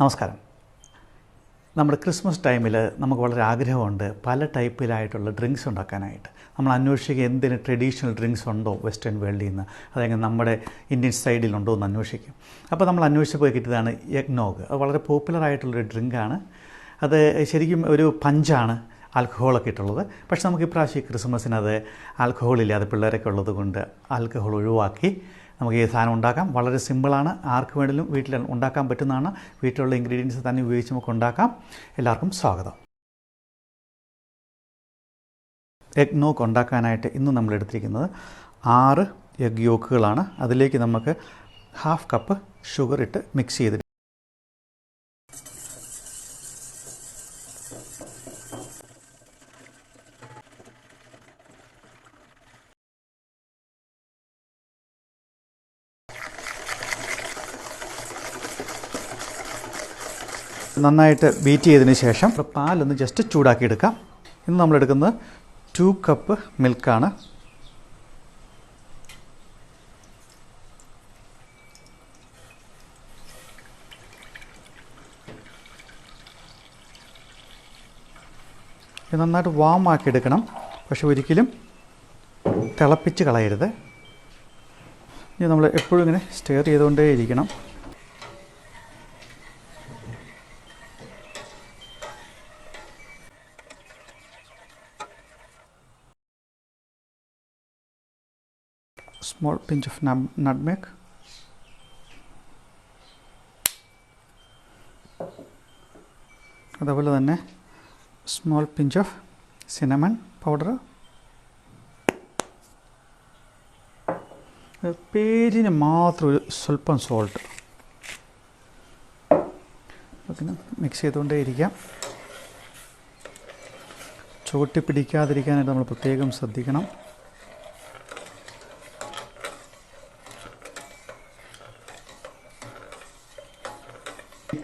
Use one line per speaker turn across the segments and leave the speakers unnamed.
നമസ്കാരം. നമ്മുടെ ക്രിസ്മസ് ടൈമിൽ നമുക്ക് വളരെ ആഗ്രഹമുണ്ട് പല ടൈപ്പിലായിട്ടുള്ള ഡ്രിങ്ക്സ് ഉണ്ടാക്കാനായിട്ട്. നമ്മൾ അന്വേഷിക്കുക എന്തിന് ട്രഡീഷണൽ ഡ്രിങ്ക്സ് ഉണ്ടോ വെസ്റ്റേൺ വേൾഡിൽ നിന്ന്, അല്ലെങ്കിൽ നമ്മുടെ ഇന്ത്യൻ സൈഡിലുണ്ടോ എന്ന് അന്വേഷിക്കും. അപ്പോൾ നമ്മൾ അന്വേഷിച്ച് കിട്ടിയതാണ് എഗ്നോഗ്. അത് വളരെ പോപ്പുലറായിട്ടുള്ളൊരു ഡ്രിങ്കാണ്. അത് ശരിക്കും ഒരു പഞ്ചാണ്, ആൽക്കഹോളൊക്കെ ഇട്ടുള്ളത്. പക്ഷേ നമുക്ക് ഇപ്രാവശ്യം ക്രിസ്മസിന് അത് ആൽക്കഹോളില്ലാതെ പിള്ളേരൊക്കെ ഉള്ളത് കൊണ്ട് ആൽക്കഹോൾ ഒഴിവാക്കി നമുക്ക് ഈ സാധനം ഉണ്ടാക്കാം. വളരെ സിമ്പിളാണ്, ആർക്ക് വേണമെങ്കിലും വീട്ടിൽ ഉണ്ടാക്കാൻ പറ്റുന്നതാണ്. വീട്ടിലുള്ള ഇൻഗ്രീഡിയൻസ് തന്നെ ഉപയോഗിച്ച് നമുക്ക് ഉണ്ടാക്കാം. എല്ലാവർക്കും സ്വാഗതം. എഗ് നോക്ക് ഉണ്ടാക്കാനായിട്ട് ഇന്ന് നമ്മൾ എടുത്തിരിക്കുന്നത് 6 എഗ് യോക്കുകളാണ്. അതിലേക്ക് നമുക്ക് 1/2 കപ്പ് ഷുഗർ ഇട്ട് മിക്സ് ചെയ്ത് നന്നായിട്ട് ബീറ്റ് ചെയ്തതിന് ശേഷം പാലൊന്ന് ജസ്റ്റ് ചൂടാക്കി എടുക്കാം. ഇന്ന് നമ്മളെടുക്കുന്നത് 2 കപ്പ് മിൽക്കാണ്. ഇത് നന്നായിട്ട് വാം ആക്കി എടുക്കണം, പക്ഷെ ഒരിക്കലും തിളപ്പിച്ച് കളയരുത്. ഇനി നമ്മൾ എപ്പോഴും ഇങ്ങനെ സ്റ്റെയർ ചെയ്തുകൊണ്ടേ ഇരിക്കണം. Small pinch of nutmeg, അതുപോലെ തന്നെ small pinch of cinnamon powder, പേരിന് മാത്രം ഒരു സ്വല്പം സോൾട്ട്. അതിന് മിക്സ് ചെയ്തുകൊണ്ടേ ഇരിക്കാം. ചുവട്ടി പിടിക്കാതിരിക്കാനായിട്ട് നമ്മൾ പ്രത്യേകം ശ്രദ്ധിക്കണം.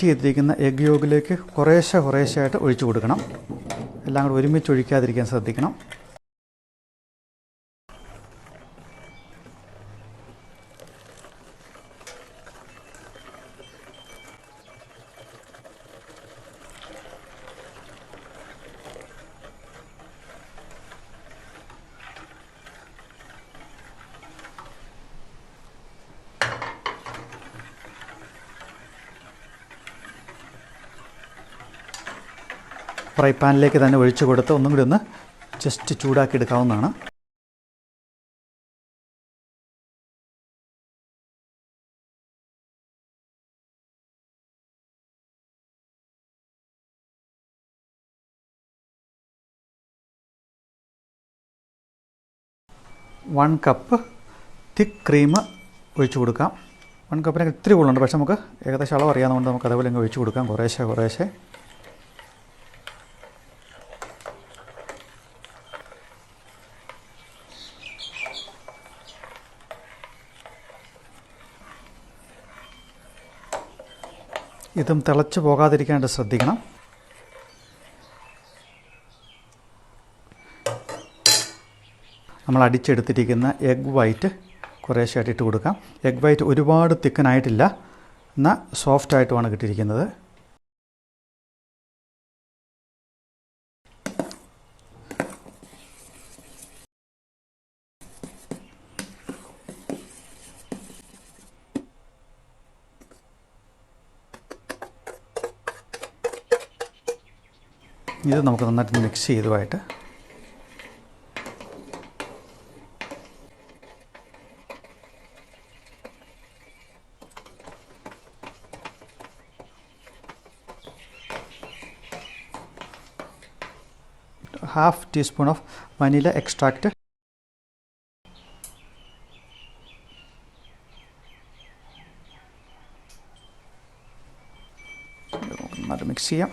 ബീറ്റ് ചെയ്തിരിക്കുന്ന എഗ് യോഗിലേക്ക് കുറേശ്ശെയായിട്ട് ഒഴിച്ചു കൊടുക്കണം. എല്ലാം കൂടെ ഒരുമിച്ച് ഒഴിക്കാതിരിക്കാൻ ശ്രദ്ധിക്കണം. ഫ്രൈ പാനിലേക്ക് തന്നെ ഒഴിച്ചു കൊടുത്ത് ഒന്നും കൂടി ഒന്ന് ജസ്റ്റ് ചൂടാക്കി എടുക്കാവുന്നതാണ്. വൺ കപ്പ് തിക്ക് ക്രീം ഒഴിച്ചു കൊടുക്കാം. 1 കപ്പിനൊക്കെ ഇത്തിരി കൂടുതലുണ്ട്, പക്ഷെ നമുക്ക് ഏകദേശം അളവ് അറിയാവുന്നതുകൊണ്ട് നമുക്ക് അതേപോലെ അങ്ങ് ഒഴിച്ചു കൊടുക്കാം കുറേശ്ശെ. ഇതും തിളച്ച് പോകാതിരിക്കാനായിട്ട് ശ്രദ്ധിക്കണം. നമ്മൾ അടിച്ചെടുത്തിരിക്കുന്ന എഗ് വൈറ്റ് കുറേശ്ശായിട്ട് ഇട്ട് കൊടുക്കാം. എഗ് വൈറ്റ് ഒരുപാട് തിക്കനായിട്ടില്ല, എന്നാൽ സോഫ്റ്റായിട്ടുമാണ് കിട്ടിയിരിക്കുന്നത്. ഇത് നമുക്ക് നന്നായിട്ട് മിക്സ് ചെയ്തുമായിട്ട് ½ ടീസ്പൂൺ ഓഫ് വനില എക്സ്ട്രാക്റ്റ്, നന്നായിട്ട് മിക്സ് ചെയ്യാം.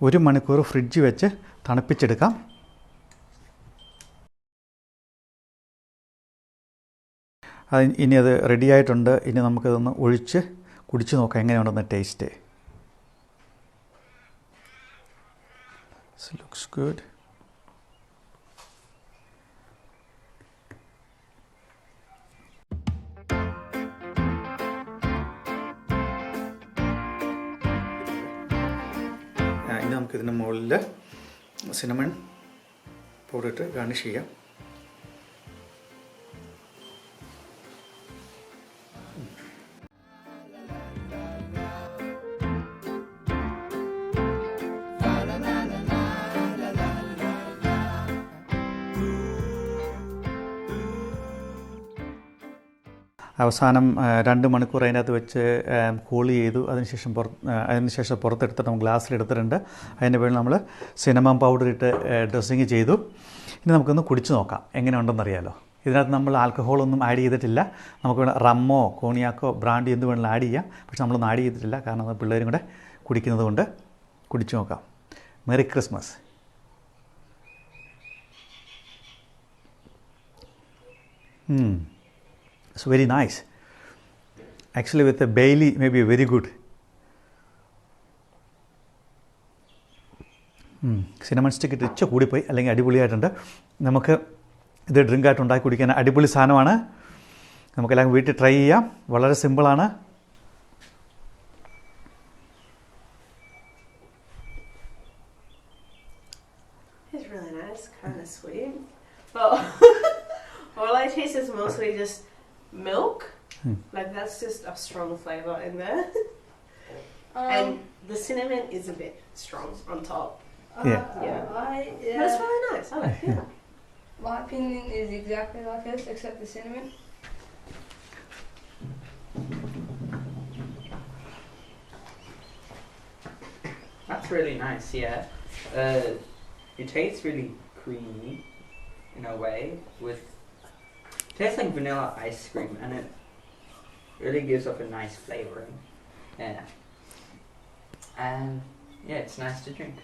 ഒരു മണിക്കൂർ ഫ്രിഡ്ജ് വെച്ച് തണുപ്പിച്ചെടുക്കാം. ഇനി അത് റെഡി ആയിട്ടുണ്ട്. ഇനി നമുക്കതൊന്ന് ഒഴിച്ച് കുടിച്ച് നോക്കാം എങ്ങനെയുണ്ടെന്ന് ടേസ്റ്റ്. Looks good. ഇനി നമുക്കിതിൻ്റെ മുകളിൽ സിനമൺ പൗഡർ ഇട്ട് ഗാർണിഷ് ചെയ്യാം. അവസാനം 2 മണിക്കൂർ അതിനകത്ത് വെച്ച് കൂൾ ചെയ്തു. അതിനുശേഷം പുറത്തെടുത്തിട്ട് നമ്മൾ ഗ്ലാസ്സിലെടുത്തിട്ടുണ്ട്. അതിൻ്റെ പേരിൽ നമ്മൾ സിനമൺ പൗഡർ ഇട്ട് ഡ്രസ്സിങ് ചെയ്തു. ഇനി നമുക്കൊന്ന് കുടിച്ച് നോക്കാം എങ്ങനെയുണ്ടെന്നറിയാലോ. ഇതിനകത്ത് നമ്മൾ ആൽക്കഹോളൊന്നും ആഡ് ചെയ്തിട്ടില്ല. നമുക്ക് വേണം റമ്മോ കോണിയാക്കോ ബ്രാൻഡി എന്ത് വേണമെങ്കിലും ആഡ് ചെയ്യാം. പക്ഷെ നമ്മളൊന്നും ആഡ് ചെയ്തിട്ടില്ല, കാരണം അത് പിള്ളേരും കൂടെ കുടിക്കുന്നത് കൊണ്ട്. കുടിച്ച് നോക്കാം. Merry Christmas. It's very nice. Actually with a Bailey maybe very good. Cinnamon stick ഇട്ട് ഇച്ച കൂടിപ്പോയി, അല്ലെങ്കിൽ അടിപൊളിയായിട്ടുണ്ട്. നമുക്ക് ഇത് ഡ്രിങ്കായിട്ട് ഉണ്ടാക്കി കുടിക്കാൻ അടിപൊളി സാധനമാണ്. നമുക്കെല്ലാം വീട്ടിൽ ട്രൈ ചെയ്യാം. വളരെ സിമ്പിളാണ്.
It's really nice, kind of sweet. But all I taste is mostly just milk. Like that's just a strong flavor in there. And the cinnamon is a bit strong on top.
Yeah.
But it's really nice. I like it.
My opinion is exactly like this, except the cinnamon.
That's really nice, yeah. It tastes really creamy in a way. It tastes like vanilla ice cream, and it really gives off a nice flavoring. Yeah. And yeah, it's nice to drink.